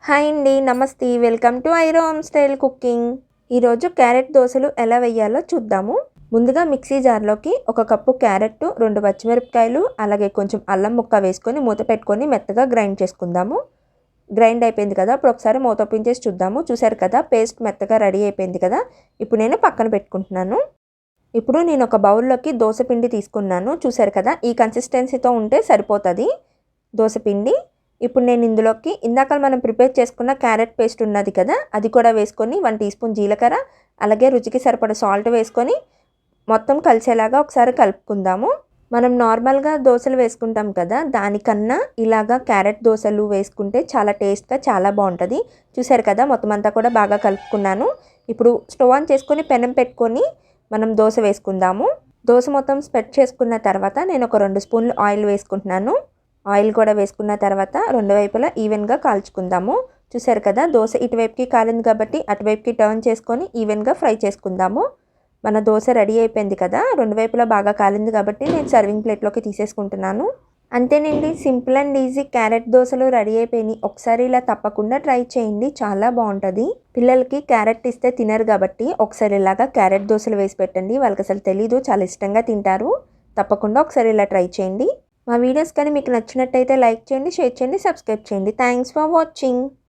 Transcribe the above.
Hi అండి, నమస్తే. Welcome to ఐరో హోమ్ స్టైల్ కుకింగ్. ఈరోజు క్యారెట్ దోశలు ఎలా వేయాలో చూద్దాము. ముందుగా మిక్సీ జార్లోకి 1 కప్పు క్యారెట్, 2 పచ్చిమిరపకాయలు, అలాగే కొంచెం అల్లం ముక్క వేసుకొని మూత పెట్టుకొని మెత్తగా గ్రైండ్ చేసుకుందాము. గ్రైండ్ అయిపోయింది కదా, ఇప్పుడు ఒకసారి మూత ఓపెన్ చేసి చూద్దాము. చూసారు కదా, పేస్ట్ మెత్తగా రెడీ అయిపోయింది కదా. ఇప్పుడు నేను పక్కన పెట్టుకుంటున్నాను. ఇప్పుడు నేను ఒక బౌల్లోకి దోశ పిండి తీసుకున్నాను. చూసారు కదా, ఈ కన్సిస్టెన్సీతో ఉంటే సరిపోతుంది దోశ పిండి. ఇప్పుడు నేను ఇందులోకి ఇందాక మనం ప్రిపేర్ చేసుకున్న క్యారెట్ పేస్ట్ ఉన్నది కదా, అది కూడా వేసుకొని 1 టీ స్పూన్ జీలకర్ర, అలాగే రుచికి సరిపడ సాల్ట్ వేసుకొని మొత్తం కలిసేలాగా ఒకసారి కలుపుకుందాము. మనం నార్మల్గా దోశలు వేసుకుంటాం కదా, దానికన్నా ఇలాగా క్యారెట్ దోశలు వేసుకుంటే చాలా టేస్ట్గా చాలా బాగుంటుంది. చూసారు కదా, మొత్తం అంతా కూడా బాగా కలుపుకున్నాను. ఇప్పుడు స్టవ్ ఆన్ చేసుకొని పెనం పెట్టుకొని మనం దోశ వేసుకుందాము. దోశ మొత్తం స్ప్రెడ్ చేసుకున్న తర్వాత నేను ఒక 2 స్పూన్లు ఆయిల్ వేసుకుంటున్నాను. ఆయిల్ కూడా వేసుకున్న తర్వాత 2 వైపులా ఈవెన్గా కాల్చుకుందాము. చూసారు కదా, దోశ ఇటువైపుకి కాలింది కాబట్టి అటువైపుకి టర్న్ చేసుకొని ఈవెన్గా ఫ్రై చేసుకుందాము. మన దోశ రెడీ అయిపోయింది కదా, 2 వైపులా బాగా కాలింది కాబట్టి నేను సర్వింగ్ ప్లేట్లోకి తీసేసుకుంటున్నాను. అంతేనండి, సింపుల్ అండ్ ఈజీ క్యారెట్ దోశలు రెడీ అయిపోయినాయి. ఒకసారి ఇలా తప్పకుండా ట్రై చేయండి, చాలా బాగుంటుంది. పిల్లలకి క్యారెట్ ఇస్తే తినరు కాబట్టి ఒకసారి ఇలాగా క్యారెట్ దోశలు వేసి పెట్టండి, వాళ్ళకి అసలు తెలీదు, చాలా ఇష్టంగా తింటారు. తప్పకుండా ఒకసారి ఇలా ట్రై చేయండి. మా వీడియోస్ కానీ మీకు నచ్చినట్టయితే లైక్ చేయండి, షేర్ చేయండి, సబ్స్క్రైబ్ చేయండి. Thanks for watching.